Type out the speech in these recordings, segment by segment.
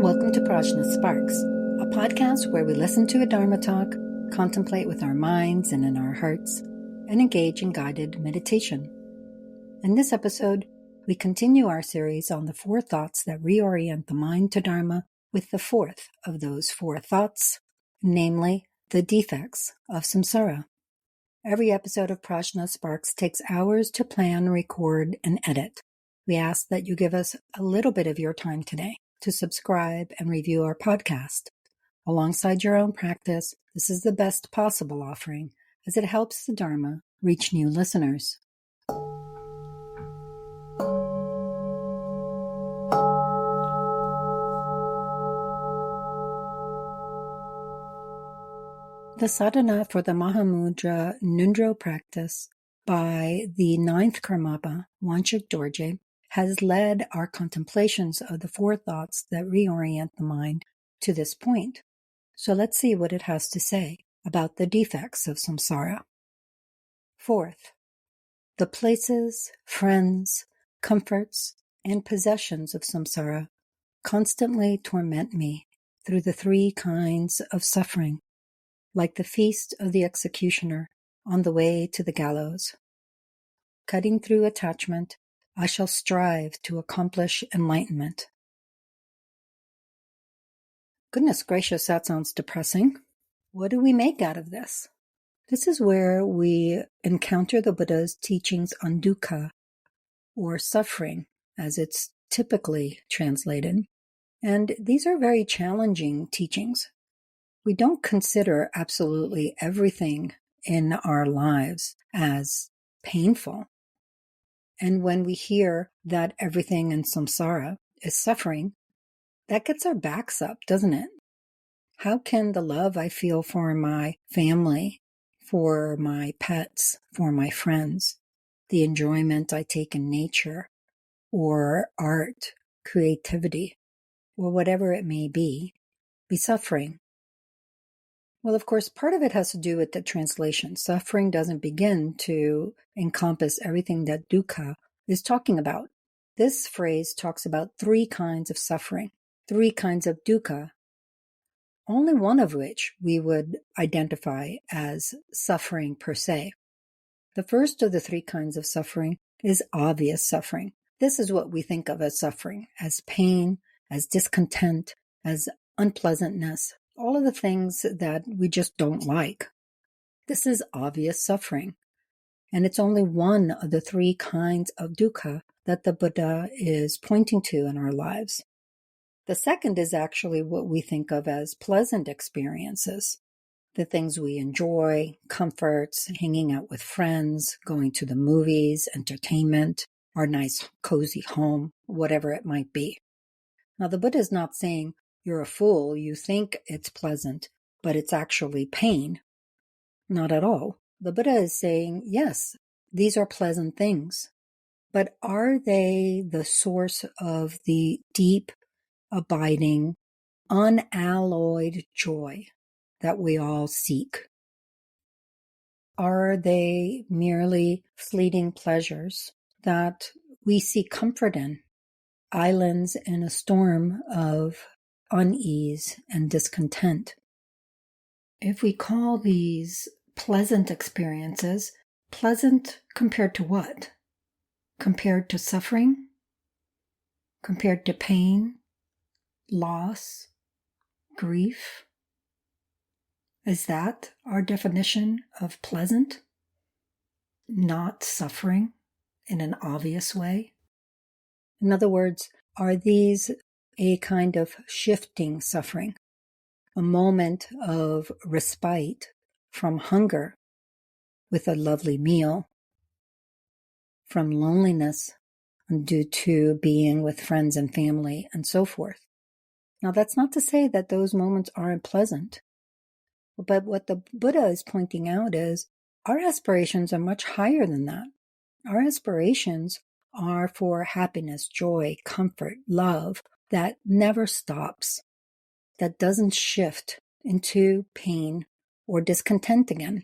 Welcome to PRAJNA SPARKS, a podcast where we listen to a Dharma talk, contemplate with our minds and in our hearts, and engage in guided meditation. In this episode, we continue our series on the 4 thoughts that reorient the mind to Dharma with the 4th of those 4 thoughts, namely the defects of samsara. Every episode of PRAJNA SPARKS takes hours to plan, record, and edit. We ask that you give us a little bit of your time today to subscribe and review our podcast. Alongside your own practice, this is the best possible offering as it helps the Dharma reach new listeners. The sadhana for the Mahamudra Nundro practice by the 9th Karmapa, Wanchik Dorje, has led our contemplations of the 4 thoughts that reorient the mind to this point. So let's see what it has to say about the defects of samsara. 4th, the places, friends, comforts, and possessions of samsara constantly torment me through the 3 kinds of suffering, like the feast of the executioner on the way to the gallows. Cutting through attachment, I shall strive to accomplish enlightenment. Goodness gracious, that sounds depressing. What do we make out of this? This is where we encounter the Buddha's teachings on dukkha, or suffering, as it's typically translated. And these are very challenging teachings. We don't consider absolutely everything in our lives as painful. And when we hear that everything in samsara is suffering, that gets our backs up, doesn't it? How can the love I feel for my family, for my pets, for my friends, the enjoyment I take in nature, or art, creativity, or whatever it may be suffering? Well, of course, part of it has to do with the translation. Suffering doesn't begin to encompass everything that dukkha is talking about. This phrase talks about 3 kinds of suffering, 3 kinds of dukkha, only one of which we would identify as suffering per se. The first of the 3 kinds of suffering is obvious suffering. This is what we think of as suffering, as pain, as discontent, as unpleasantness, all of the things that we just don't like. This is obvious suffering. And it's only one of the 3 kinds of dukkha that the Buddha is pointing to in our lives. The second is actually what we think of as pleasant experiences. The things we enjoy, comforts, hanging out with friends, going to the movies, entertainment, our nice cozy home, whatever it might be. Now the Buddha is not saying, you're a fool, you think it's pleasant, but it's actually pain. Not at all. The Buddha is saying, yes, these are pleasant things, but are they the source of the deep, abiding, unalloyed joy that we all seek? Are they merely fleeting pleasures that we seek comfort in, islands in a storm of unease and discontent? If we call these pleasant experiences, pleasant compared to what? Compared to suffering? Compared to pain, loss, grief? Is that our definition of pleasant? Not suffering in an obvious way? In other words, are these a kind of shifting suffering, a moment of respite from hunger with a lovely meal, from loneliness due to being with friends and family, and so forth? Now, that's not to say that those moments aren't pleasant, but what the Buddha is pointing out is our aspirations are much higher than that. Our aspirations are for happiness, joy, comfort, love that never stops, that doesn't shift into pain or discontent again.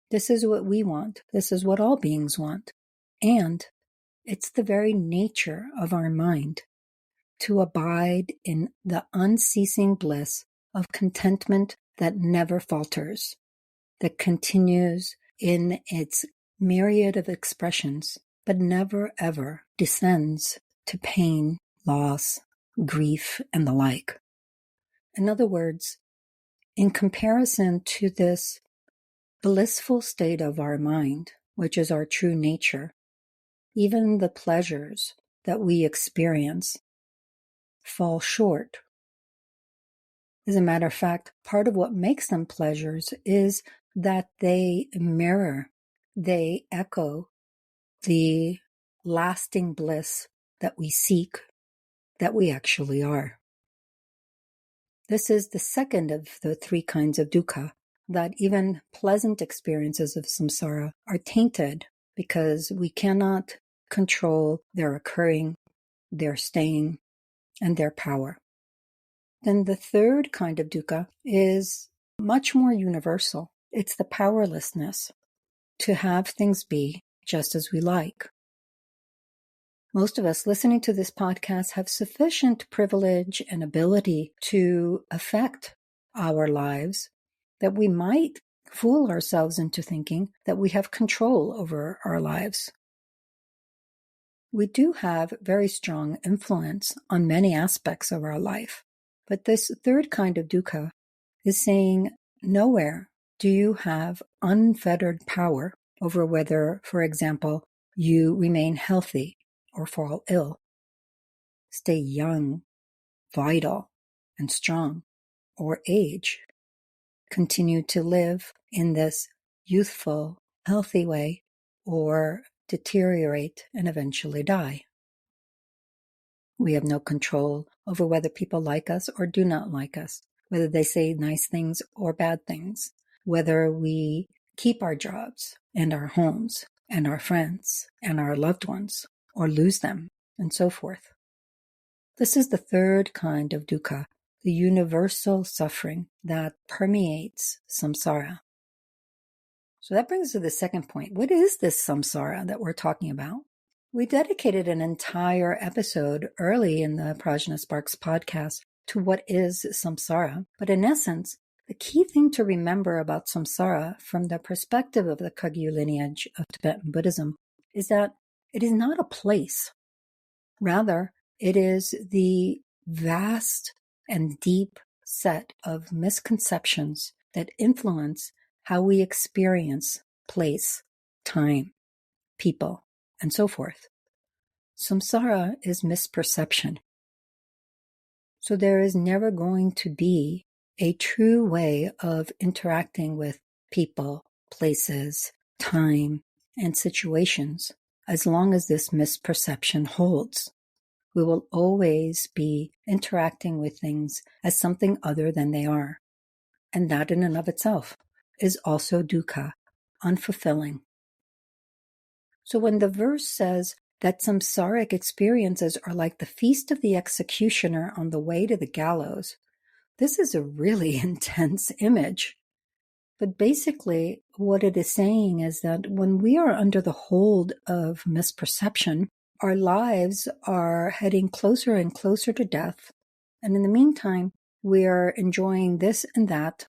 This is what we want. This is what all beings want. And it's the very nature of our mind to abide in the unceasing bliss of contentment that never falters, that continues in its myriad of expressions, but never ever descends to pain, loss, grief, and the like. In other words, in comparison to this blissful state of our mind, which is our true nature, even the pleasures that we experience fall short. As a matter of fact, part of what makes them pleasures is that they mirror, they echo the lasting bliss that we seek, that we actually are. This is the second of the three kinds of dukkha, that even pleasant experiences of samsara are tainted because we cannot control their occurring, their staying, and their power. Then the third kind of dukkha is much more universal. It's the powerlessness to have things be just as we like. Most of us listening to this podcast have sufficient privilege and ability to affect our lives that we might fool ourselves into thinking that we have control over our lives. We do have very strong influence on many aspects of our life, but this third kind of dukkha is saying nowhere do you have unfettered power over whether, for example, you remain healthy or fall ill, stay young, vital, and strong, or age, continue to live in this youthful, healthy way, or deteriorate and eventually die. We have no control over whether people like us or do not like us, whether they say nice things or bad things, whether we keep our jobs and our homes and our friends and our loved ones, or lose them, and so forth. This is the third kind of dukkha, the universal suffering that permeates samsara. So that brings us to the second point. What is this samsara that we're talking about? We dedicated an entire episode early in the PRAJNA SPARKS podcast to what is samsara. But in essence, the key thing to remember about samsara from the perspective of the Kagyu lineage of Tibetan Buddhism is that it is not a place. Rather, it is the vast and deep set of misconceptions that influence how we experience place, time, people, and so forth. Samsara is misperception. So there is never going to be a true way of interacting with people, places, time, and situations as long as this misperception holds. We will always be interacting with things as something other than they are. And that in and of itself is also dukkha, unfulfilling. So when the verse says that samsaric experiences are like the feast of the executioner on the way to the gallows, this is a really intense image. But basically, what it is saying is that when we are under the hold of misperception, our lives are heading closer and closer to death. And in the meantime, we are enjoying this and that,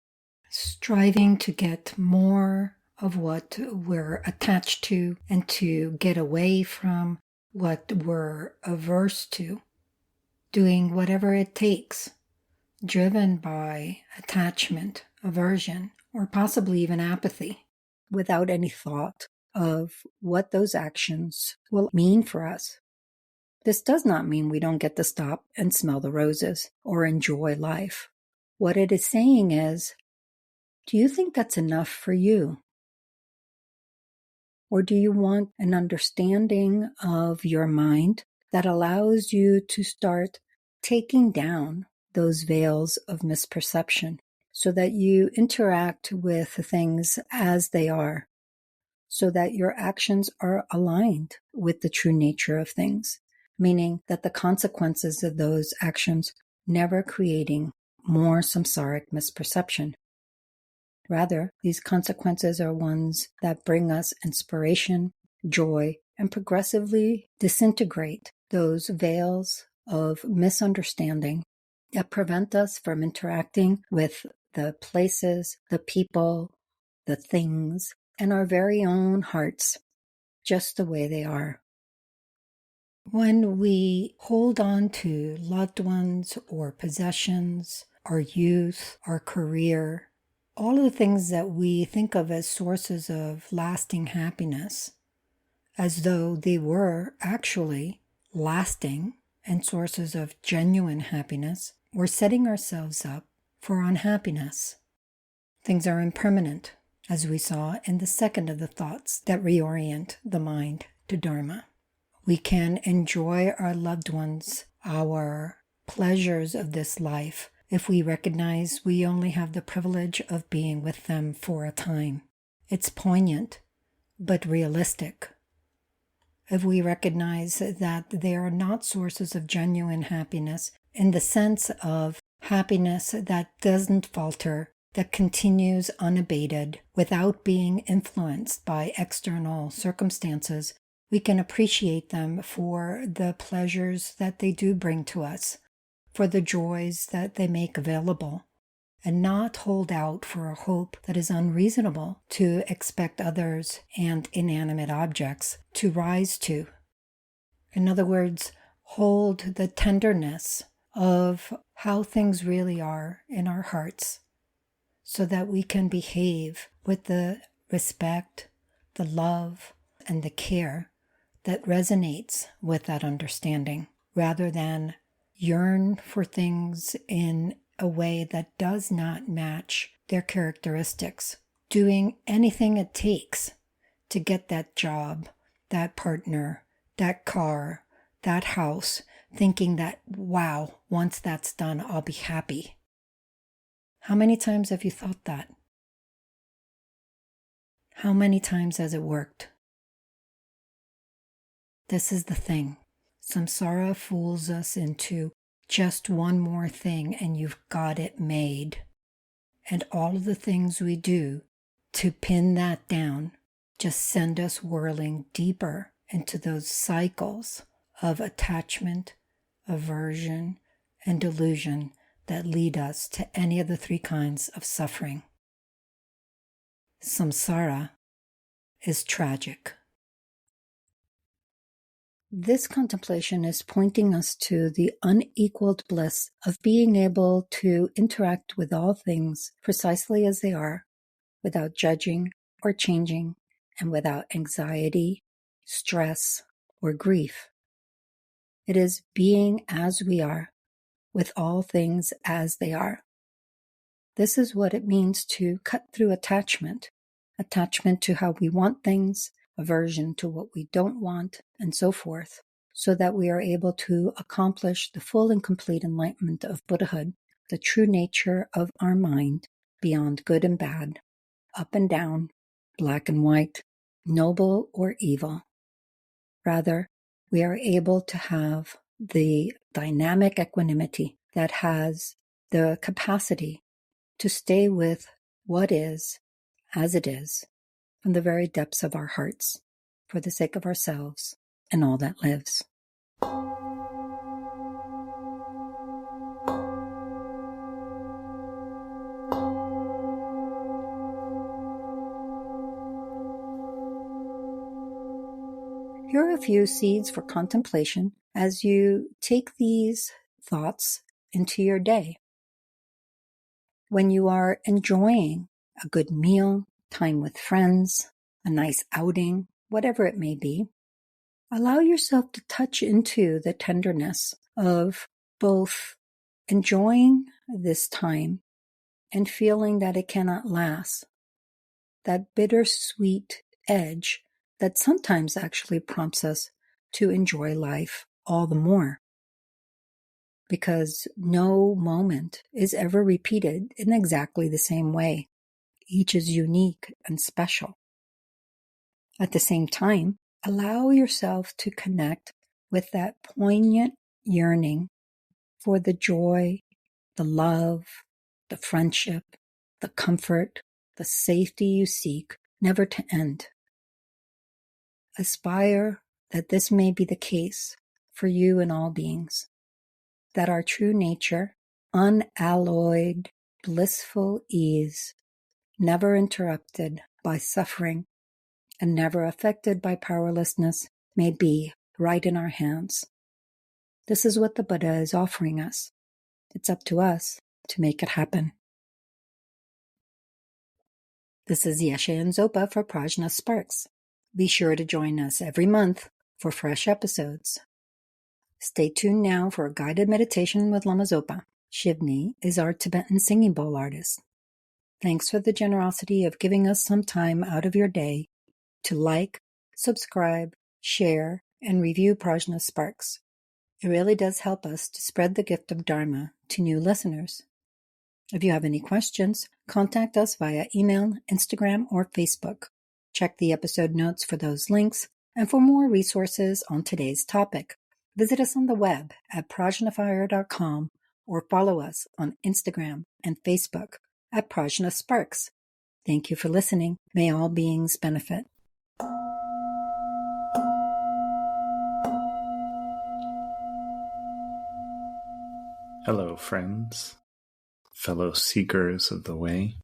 striving to get more of what we're attached to and to get away from what we're averse to, doing whatever it takes, driven by attachment, aversion, or possibly even apathy, without any thought of what those actions will mean for us. This does not mean we don't get to stop and smell the roses or enjoy life. What it is saying is, do you think that's enough for you? Or do you want an understanding of your mind that allows you to start taking down those veils of misperception so that you interact with things as they are, so that your actions are aligned with the true nature of things, meaning that the consequences of those actions never creating more samsaric misperception. Rather, these consequences are ones that bring us inspiration, joy, and progressively disintegrate those veils of misunderstanding that prevent us from interacting with the places, the people, the things, and our very own hearts, just the way they are. When we hold on to loved ones or possessions, our youth, our career, all of the things that we think of as sources of lasting happiness, as though they were actually lasting and sources of genuine happiness, we're setting ourselves up for unhappiness. Things are impermanent, as we saw in the second of the thoughts that reorient the mind to Dharma. We can enjoy our loved ones, our pleasures of this life, if we recognize we only have the privilege of being with them for a time. It's poignant, but realistic. If we recognize that they are not sources of genuine happiness in the sense of happiness that doesn't falter, that continues unabated without being influenced by external circumstances, we can appreciate them for the pleasures that they do bring to us, for the joys that they make available, and not hold out for a hope that is unreasonable to expect others and inanimate objects to rise to. In other words, hold the tenderness of how things really are in our hearts so that we can behave with the respect, the love, and the care that resonates with that understanding, rather than yearn for things in a way that does not match their characteristics, doing anything it takes to get that job, that partner, that car, that house, thinking that, wow, once that's done, I'll be happy. How many times have you thought that? How many times has it worked? This is the thing. Samsara fools us into just one more thing and you've got it made. And all of the things we do to pin that down just send us whirling deeper into those cycles of attachment, aversion, and delusion that lead us to any of the three kinds of suffering. Samsara is tragic. This contemplation is pointing us to the unequaled bliss of being able to interact with all things precisely as they are, without judging or changing, and without anxiety, stress, or grief. It is being as we are, with all things as they are. This is what it means to cut through attachment to how we want things, aversion to what we don't want, and so forth, so that we are able to accomplish the full and complete enlightenment of Buddhahood, the true nature of our mind, beyond good and bad, up and down, black and white, noble or evil. Rather, we are able to have the dynamic equanimity that has the capacity to stay with what is, as it is, from the very depths of our hearts, for the sake of ourselves and all that lives. Here are a few seeds for contemplation as you take these thoughts into your day. When you are enjoying a good meal, time with friends, a nice outing, whatever it may be, allow yourself to touch into the tenderness of both enjoying this time and feeling that it cannot last, that bittersweet edge that sometimes actually prompts us to enjoy life all the more. Because no moment is ever repeated in exactly the same way. Each is unique and special. At the same time, allow yourself to connect with that poignant yearning for the joy, the love, the friendship, the comfort, the safety you seek never to end. Aspire that this may be the case for you and all beings. that our true nature, unalloyed, blissful ease, never interrupted by suffering and never affected by powerlessness, may be right in our hands. This is what the Buddha is offering us. It's up to us to make it happen. This is Yeshe and Zopa for PRAJNA SPARKS. Be sure to join us every month for fresh episodes. Stay tuned now for a guided meditation with Lamas Zopa. Shivnee is our Tibetan singing bowl artist. Thanks for the generosity of giving us some time out of your day to like, subscribe, share, and review PRAJNA SPARKS. It really does help us to spread the gift of Dharma to new listeners. If you have any questions, contact us via email, Instagram, or Facebook. Check the episode notes for those links and for more resources on today's topic. Visit us on the web at prajnafire.com or follow us on Instagram and Facebook at PRAJNA SPARKS. Thank you for listening. May all beings benefit. Hello, friends, fellow seekers of the way.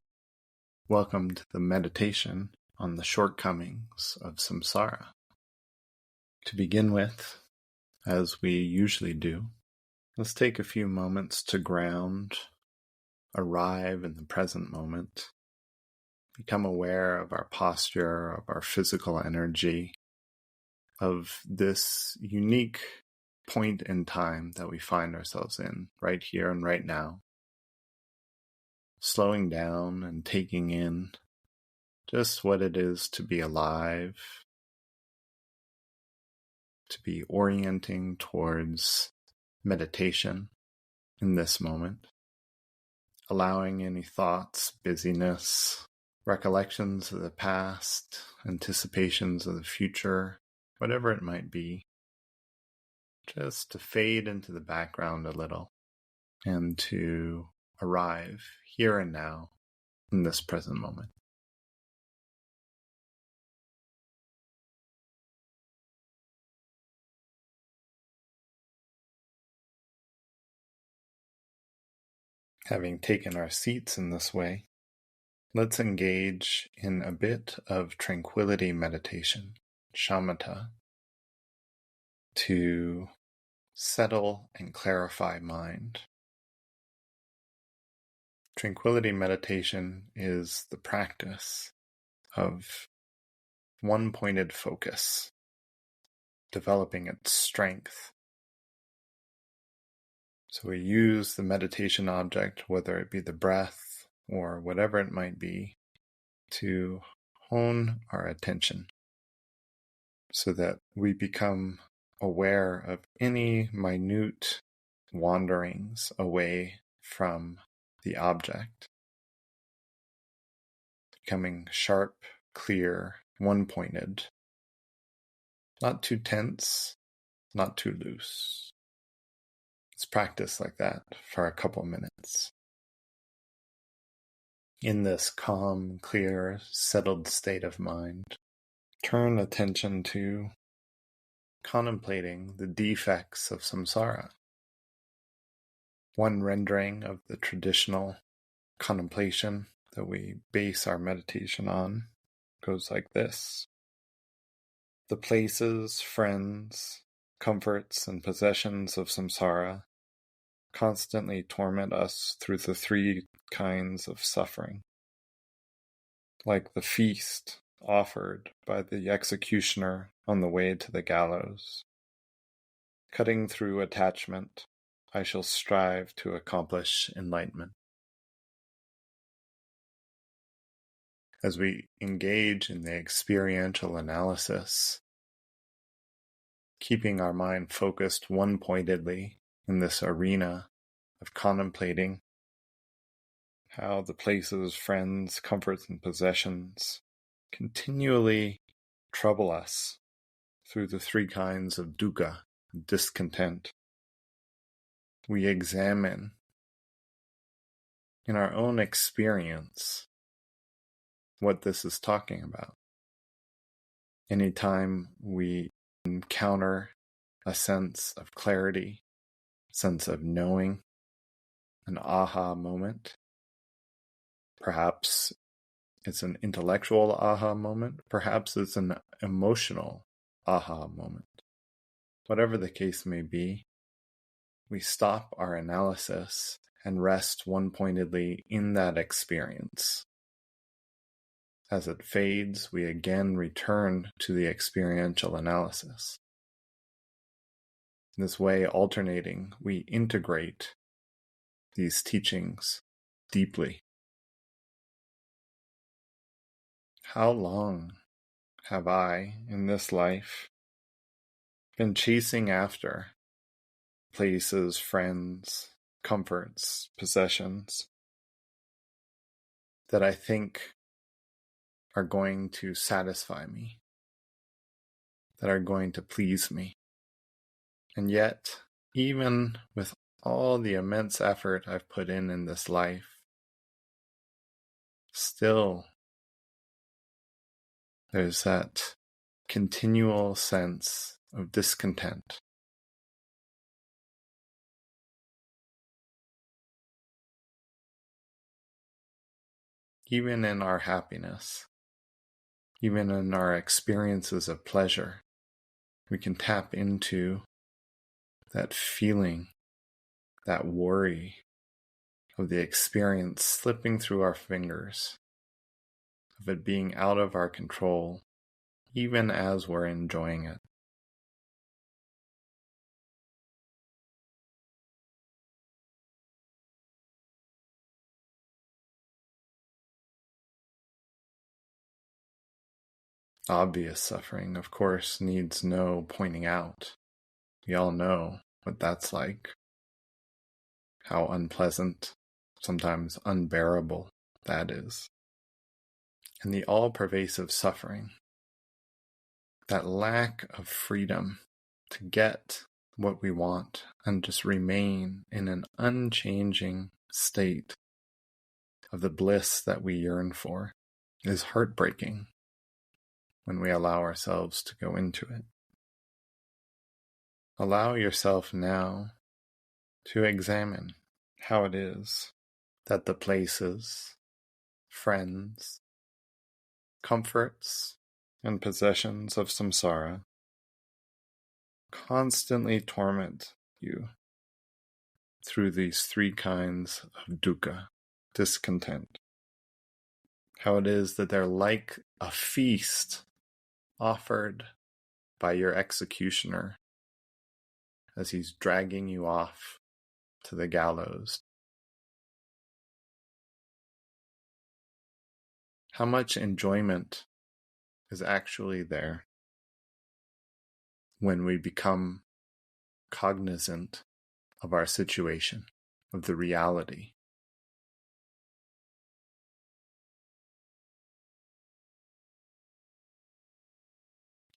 Welcome to the meditation on the shortcomings of samsara. To begin with, as we usually do, let's take a few moments to ground, arrive in the present moment, become aware of our posture, of our physical energy, of this unique point in time that we find ourselves in, right here and right now. Slowing down and taking in just what it is to be alive, to be orienting towards meditation in this moment, allowing any thoughts, busyness, recollections of the past, anticipations of the future, whatever it might be, just to fade into the background a little and to arrive here and now in this present moment. Having taken our seats in this way, let's engage in a bit of tranquility meditation, shamatha, to settle and clarify mind. Tranquility meditation is the practice of one-pointed focus, developing its strength. So we use the meditation object, whether it be the breath or whatever it might be, to hone our attention so that we become aware of any minute wanderings away from the object, becoming sharp, clear, one-pointed, not too tense, not too loose. Let's practice like that for a couple minutes. In this calm, clear, settled state of mind, turn attention to contemplating the defects of samsara. One rendering of the traditional contemplation that we base our meditation on goes like this. The places, friends, comforts, and possessions of samsara constantly torment us through the three kinds of suffering. Like the feast offered by the executioner on the way to the gallows. Cutting through attachment, I shall strive to accomplish enlightenment. As we engage in the experiential analysis, keeping our mind focused one-pointedly in this arena of contemplating how the places, friends, comforts, and possessions continually trouble us through the three kinds of dukkha, discontent. We examine in our own experience what this is talking about. Anytime we encounter a sense of clarity, sense of knowing, an aha moment. Perhaps it's an intellectual aha moment. Perhaps it's an emotional aha moment. Whatever the case may be, we stop our analysis and rest one-pointedly in that experience. As it fades, we again return to the experiential analysis. In this way, alternating, we integrate these teachings deeply. How long have I, in this life, been chasing after places, friends, comforts, possessions that I think are going to satisfy me, that are going to please me? And yet, even with all the immense effort I've put in this life, still there's that continual sense of discontent. Even in our happiness, even in our experiences of pleasure, we can tap into that feeling, that worry of the experience slipping through our fingers, of it being out of our control, even as we're enjoying it. Obvious suffering, of course, needs no pointing out. We all know what that's like, how unpleasant, sometimes unbearable that is. And the all-pervasive suffering, that lack of freedom to get what we want and just remain in an unchanging state of the bliss that we yearn for, is heartbreaking when we allow ourselves to go into it. Allow yourself now to examine how it is that the places, friends, comforts, and possessions of samsara constantly torment you through these three kinds of dukkha, discontent. How it is that they're like a feast offered by your executioner as he's dragging you off to the gallows. How much enjoyment is actually there when we become cognizant of our situation, of the reality.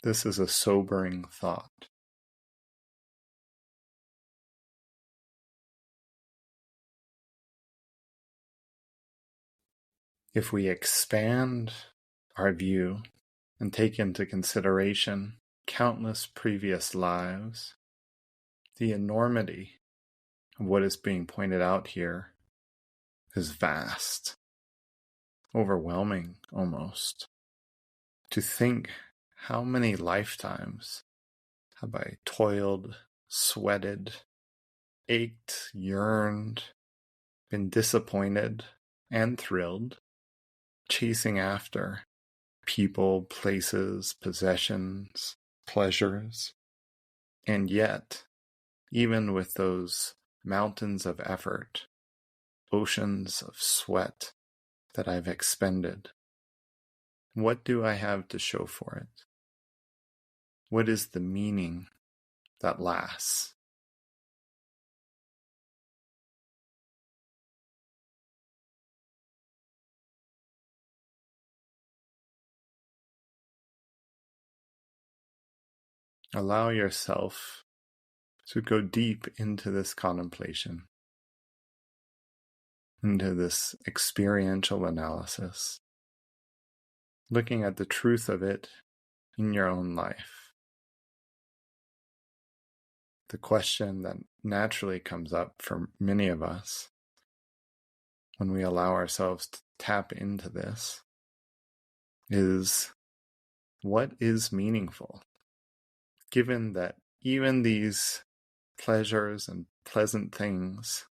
This is a sobering thought. If we expand our view and take into consideration countless previous lives, the enormity of what is being pointed out here is vast, overwhelming almost. To think how many lifetimes have I toiled, sweated, ached, yearned, been disappointed and thrilled, chasing after people, places, possessions, pleasures. And yet, even with those mountains of effort, oceans of sweat that I've expended, what do I have to show for it? What is the meaning that lasts? Allow yourself to go deep into this contemplation, into this experiential analysis, looking at the truth of it in your own life. the question that naturally comes up for many of us when we allow ourselves to tap into this is, what is meaningful? Given that even these pleasures and pleasant things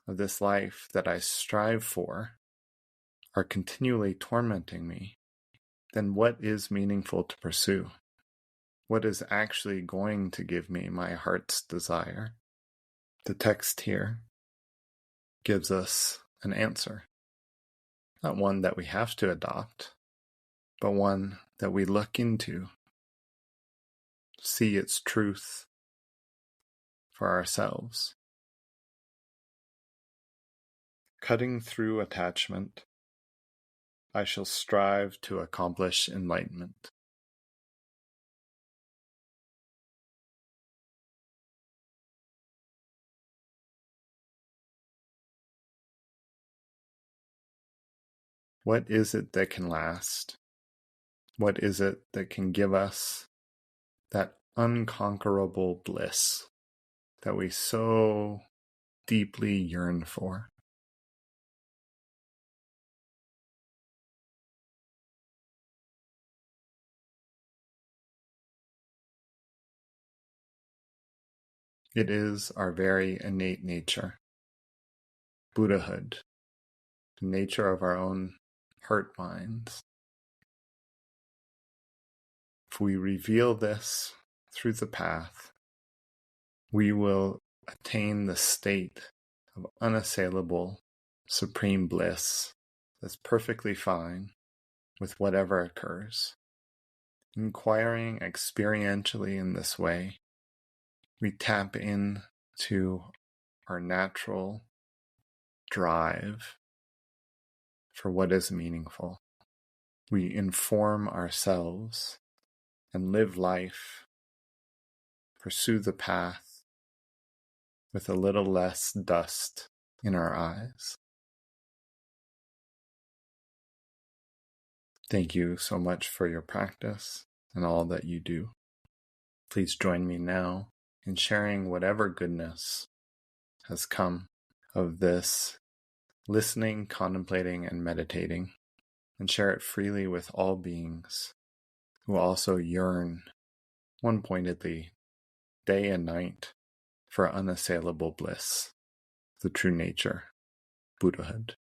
of this life that I strive for are continually tormenting me, then what is meaningful to pursue? What is actually going to give me my heart's desire? The text here gives us an answer. Not one that we have to adopt, but one that we look into, see its truth for ourselves. Cutting through attachment, I shall strive to accomplish enlightenment. What is it that can last? What is it that can give us that unconquerable bliss that we so deeply yearn for? It is our very innate nature, buddhahood, the nature of our own heart minds. If we reveal this through the path, we will attain the state of unassailable, supreme bliss that's perfectly fine with whatever occurs. Inquiring experientially in this way, we tap into our natural drive for what is meaningful. We inform ourselves and live life, pursue the path with a little less dust in our eyes. Thank you so much for your practice and all that you do. Please join me now in sharing whatever goodness has come of this listening, contemplating, and meditating, and share it freely with all beings who also yearn, one pointedly, day and night, for unassailable bliss, the true nature, Buddhahood.